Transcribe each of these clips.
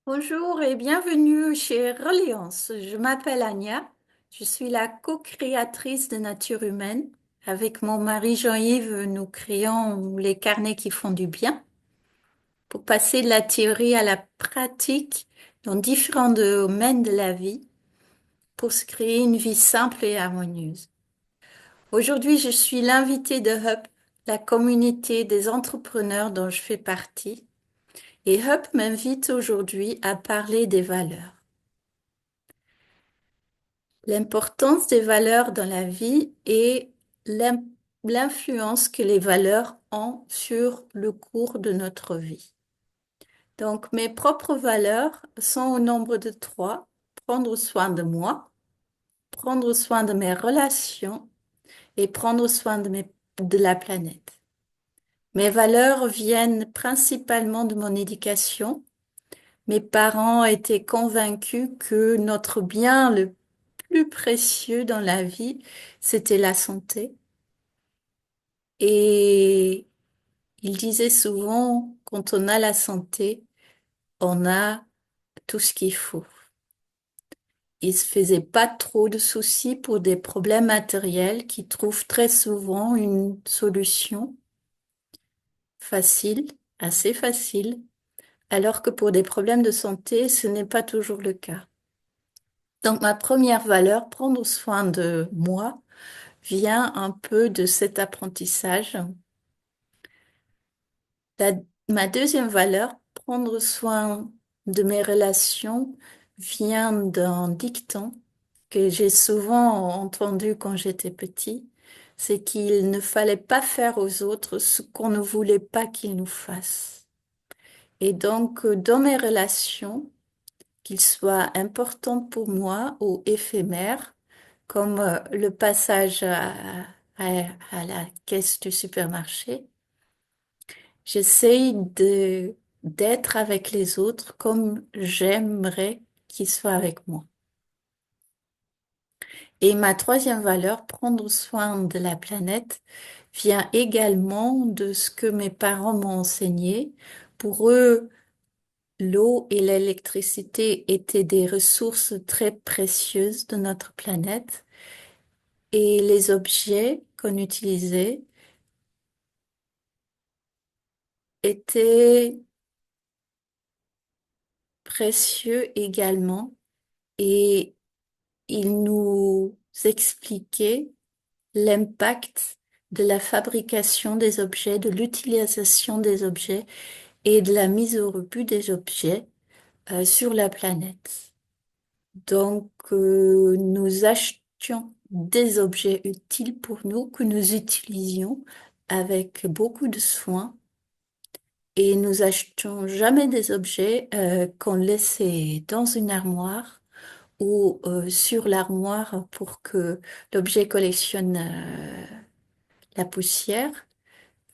Bonjour et bienvenue chez Reliance. Je m'appelle Anya. Je suis la co-créatrice de Nature Humaine. Avec mon mari Jean-Yves, nous créons les carnets qui font du bien pour passer de la théorie à la pratique dans différents domaines de la vie pour se créer une vie simple et harmonieuse. Aujourd'hui, je suis l'invitée de Hub, la communauté des entrepreneurs dont je fais partie. Et Hub m'invite aujourd'hui à parler des valeurs. L'importance des valeurs dans la vie et l'im- l'influence que les valeurs ont sur le cours de notre vie. Donc, mes propres valeurs sont au nombre de trois. Prendre soin de moi, prendre soin de mes relations et prendre soin de la planète. Mes valeurs viennent principalement de mon éducation. Mes parents étaient convaincus que notre bien le plus précieux dans la vie, c'était la santé. Et ils disaient souvent, quand on a la santé, on a tout ce qu'il faut. Ils se faisaient pas trop de soucis pour des problèmes matériels qui trouvent très souvent une solution facile, assez facile, alors que pour des problèmes de santé, ce n'est pas toujours le cas. Donc ma première valeur, prendre soin de moi, vient un peu de cet apprentissage. La- Ma deuxième valeur, prendre soin de mes relations, vient d'un dicton que j'ai souvent entendu quand j'étais petit. C'est qu'il ne fallait pas faire aux autres ce qu'on ne voulait pas qu'ils nous fassent. Et donc, dans mes relations, qu'ils soient importantes pour moi ou éphémères, comme le passage à la caisse du supermarché, j'essaye d'être avec les autres comme j'aimerais qu'ils soient avec moi. Et ma troisième valeur, prendre soin de la planète, vient également de ce que mes parents m'ont enseigné. Pour eux, l'eau et l'électricité étaient des ressources très précieuses de notre planète et les objets qu'on utilisait étaient précieux également et ils nous expliquaient l'impact de la fabrication des objets, de l'utilisation des objets et de la mise au rebut des objets sur la planète. Donc, nous achetions des objets utiles pour nous que nous utilisions avec beaucoup de soin et nous achetions jamais des objets qu'on laissait dans une armoire ou sur l'armoire pour que l'objet collectionne la poussière.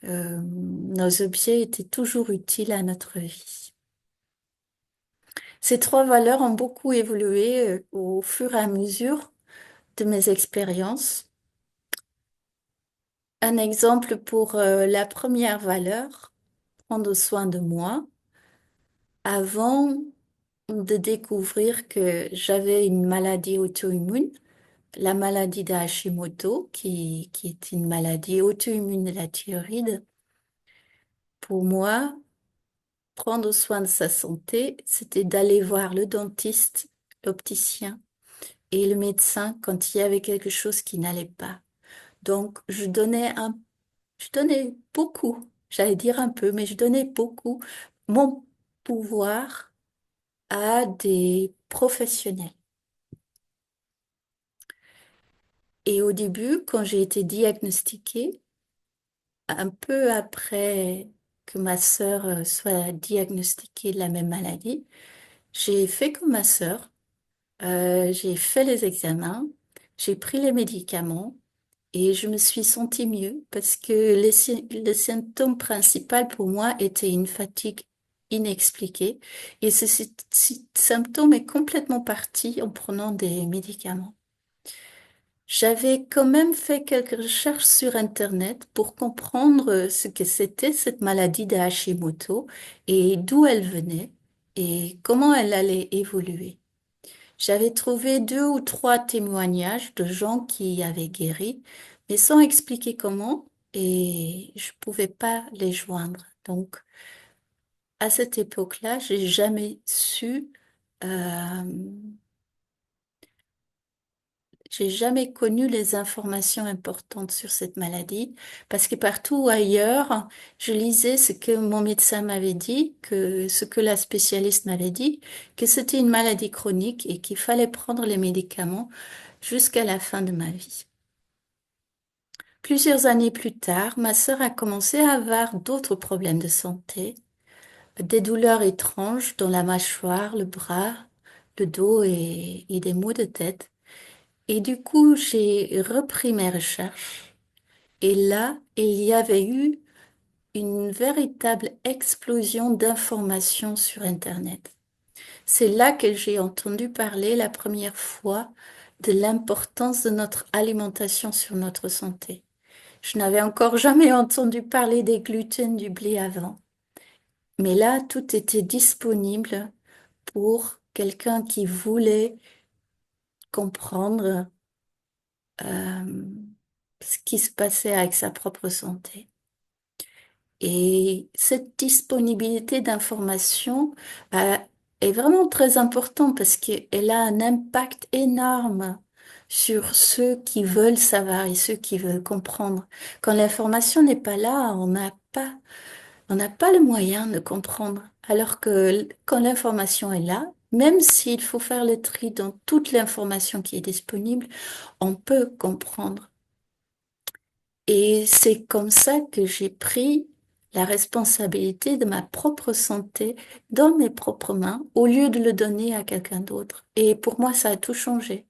Nos objets étaient toujours utiles à notre vie. Ces trois valeurs ont beaucoup évolué au fur et à mesure de mes expériences. Un exemple pour la première valeur, prendre soin de moi. Avant de découvrir que j'avais une maladie auto-immune, la maladie de Hashimoto, qui est une maladie auto-immune de la thyroïde, pour moi, prendre soin de sa santé, c'était d'aller voir le dentiste, l'opticien et le médecin quand il y avait quelque chose qui n'allait pas. Donc, je donnais beaucoup, j'allais dire un peu, mais je donnais beaucoup mon pouvoir à des professionnels. Et au début, quand j'ai été diagnostiquée, un peu après que ma sœur soit diagnostiquée de la même maladie, j'ai fait comme ma sœur. J'ai fait les examens, j'ai pris les médicaments et je me suis sentie mieux parce que le symptôme principal pour moi était une fatigue inexpliquée et ce symptôme est complètement parti en prenant des médicaments. J'avais quand même fait quelques recherches sur Internet pour comprendre ce que c'était cette maladie de Hashimoto et d'où elle venait. et comment elle allait évoluer. J'avais trouvé deux ou trois témoignages de gens qui avaient guéri, mais sans expliquer comment, et je pouvais pas les joindre. Donc, à cette époque-là, j'ai jamais su, euh, j'ai jamais connu les informations importantes sur cette maladie, parce que partout ailleurs, je lisais ce que mon médecin m'avait dit, que ce que la spécialiste m'avait dit, que c'était une maladie chronique et qu'il fallait prendre les médicaments jusqu'à la fin de ma vie. Plusieurs années plus tard, ma sœur a commencé à avoir d'autres problèmes de santé, des douleurs étranges dans la mâchoire, le bras, le dos et des maux de tête. Et du coup, j'ai repris mes recherches. Et là, il y avait eu une véritable explosion d'informations sur Internet. C'est là que j'ai entendu parler la première fois de l'importance de notre alimentation sur notre santé. Je n'avais encore jamais entendu parler des gluten du blé avant. Mais là, tout était disponible pour quelqu'un qui voulait comprendre euh, ce qui se passait avec sa propre santé. Et cette disponibilité d'information est vraiment très importante parce qu'elle a un impact énorme sur ceux qui veulent savoir et ceux qui veulent comprendre. Quand l'information n'est pas là, on n'a pas le moyen de comprendre. Alors que quand l'information est là, même s'il faut faire le tri dans toute l'information qui est disponible, on peut comprendre. Et c'est comme ça que j'ai pris la responsabilité de ma propre santé dans mes propres mains au lieu de le donner à quelqu'un d'autre. Et pour moi, ça a tout changé.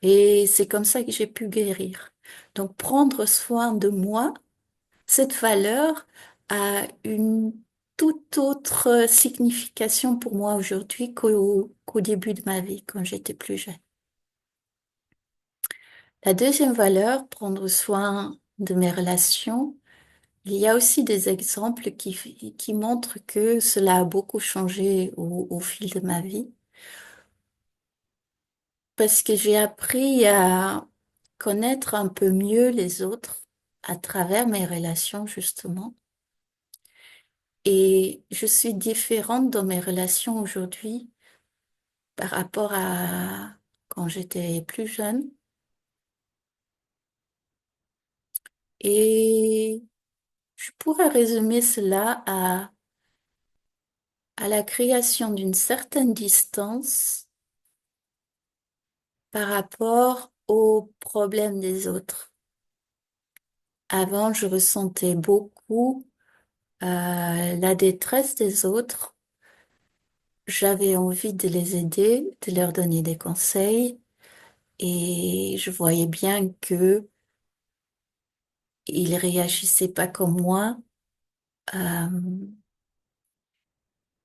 Et c'est comme ça que j'ai pu guérir. Donc, prendre soin de moi, cette valeur a une toute autre signification pour moi aujourd'hui qu'au début de ma vie, quand j'étais plus jeune. La deuxième valeur, prendre soin de mes relations. Il y a aussi des exemples qui montrent que cela a beaucoup changé au fil de ma vie, parce que j'ai appris à connaître un peu mieux les autres à travers mes relations, justement. Et je suis différente dans mes relations aujourd'hui par rapport à quand j'étais plus jeune. Et je pourrais résumer cela à la création d'une certaine distance par rapport aux problèmes des autres. Avant, je ressentais beaucoup la détresse des autres. J'avais envie de les aider, de leur donner des conseils, et je voyais bien que ils réagissaient pas comme moi. Euh,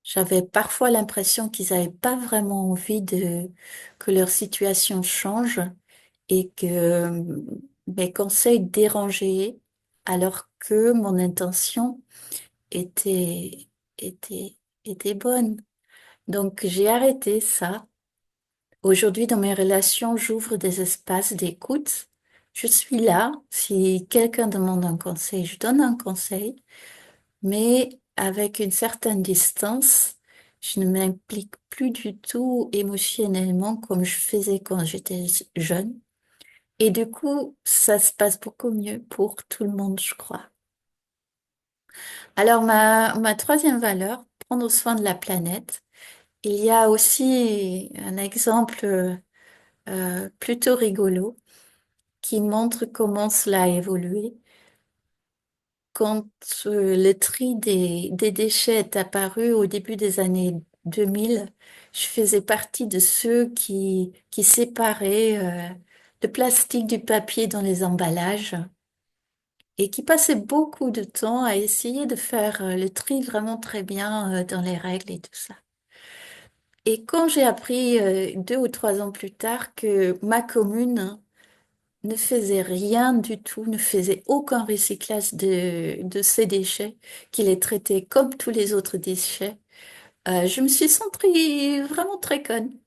J'avais parfois l'impression qu'ils n'avaient pas vraiment envie de que leur situation change et que mes conseils dérangeaient alors que mon intention était, était, était bonne. Donc j'ai arrêté ça. Aujourd'hui, dans mes relations, j'ouvre des espaces d'écoute. Je suis là. Si quelqu'un demande un conseil, je donne un conseil, mais avec une certaine distance. Je ne m'implique plus du tout émotionnellement comme je faisais quand j'étais jeune. Et du coup, ça se passe beaucoup mieux pour tout le monde, je crois. Alors, ma troisième valeur, prendre soin de la planète. Il y a aussi un exemple plutôt rigolo qui montre comment cela a évolué. Quand le tri des déchets est apparu au début des années 2000, je faisais partie de ceux qui séparaient le plastique du papier dans les emballages et qui passaient beaucoup de temps à essayer de faire le tri vraiment très bien dans les règles et tout ça. Et quand j'ai appris 2 ou 3 ans plus tard que ma commune ne faisait rien du tout, ne faisait aucun recyclage de ces déchets, qu'il les traitait comme tous les autres déchets, Je me suis sentie vraiment très conne.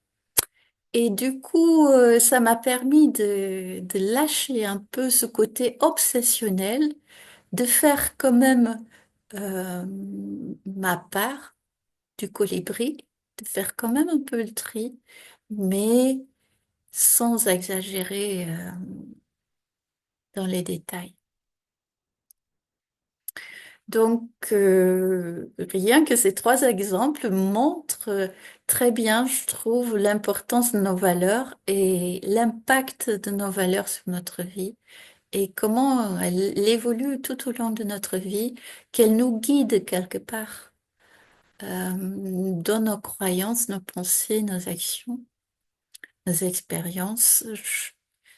Et du coup, ça m'a permis de lâcher un peu ce côté obsessionnel, de faire quand même euh, ma part du colibri, de faire quand même un peu le tri, mais sans exagérer dans les détails. Donc, rien que ces trois exemples montrent très bien, je trouve, l'importance de nos valeurs et l'impact de nos valeurs sur notre vie et comment elles évoluent tout au long de notre vie, qu'elles nous guident quelque part dans nos croyances, nos pensées, nos actions, nos expériences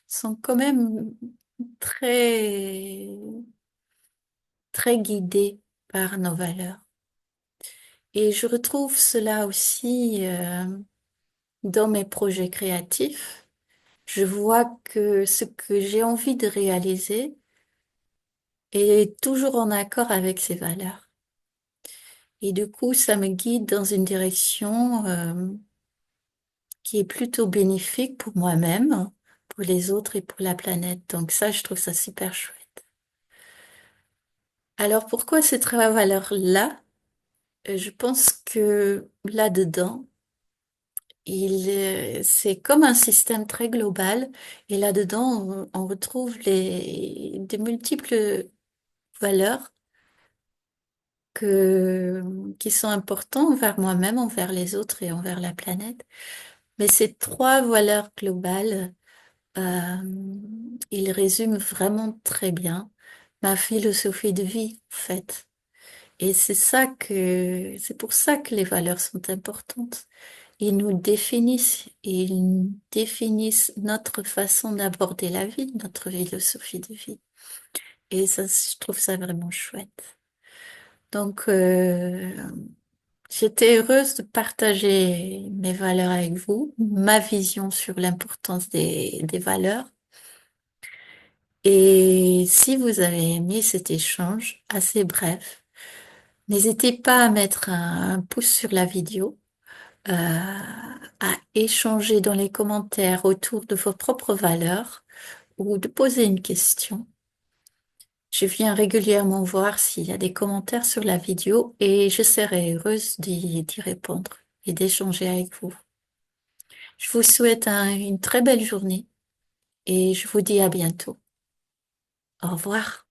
sont quand même très, très guidées par nos valeurs. Et je retrouve cela aussi dans mes projets créatifs. Je vois que ce que j'ai envie de réaliser est toujours en accord avec ces valeurs. Et du coup, ça me guide dans une direction qui est plutôt bénéfique pour moi-même, pour les autres et pour la planète. Donc ça, je trouve ça super chouette. Alors pourquoi ces trois valeurs-là? Je pense que là-dedans, c'est comme un système très global et là-dedans, on retrouve de multiples valeurs qui sont importantes envers moi-même, envers les autres et envers la planète. Mais ces trois valeurs globales, euh, ils résument vraiment très bien ma philosophie de vie, en fait. Et c'est pour ça que les valeurs sont importantes. Ils nous définissent et ils définissent notre façon d'aborder la vie, notre philosophie de vie. Et ça, je trouve ça vraiment chouette. Donc, j'étais heureuse de partager mes valeurs avec vous, ma vision sur l'importance des valeurs. Et si vous avez aimé cet échange assez bref, n'hésitez pas à mettre un pouce sur la vidéo, à échanger dans les commentaires autour de vos propres valeurs ou de poser une question. Je viens régulièrement voir s'il y a des commentaires sur la vidéo et je serai heureuse d'y répondre et d'échanger avec vous. Je vous souhaite une très belle journée et je vous dis à bientôt. Au revoir.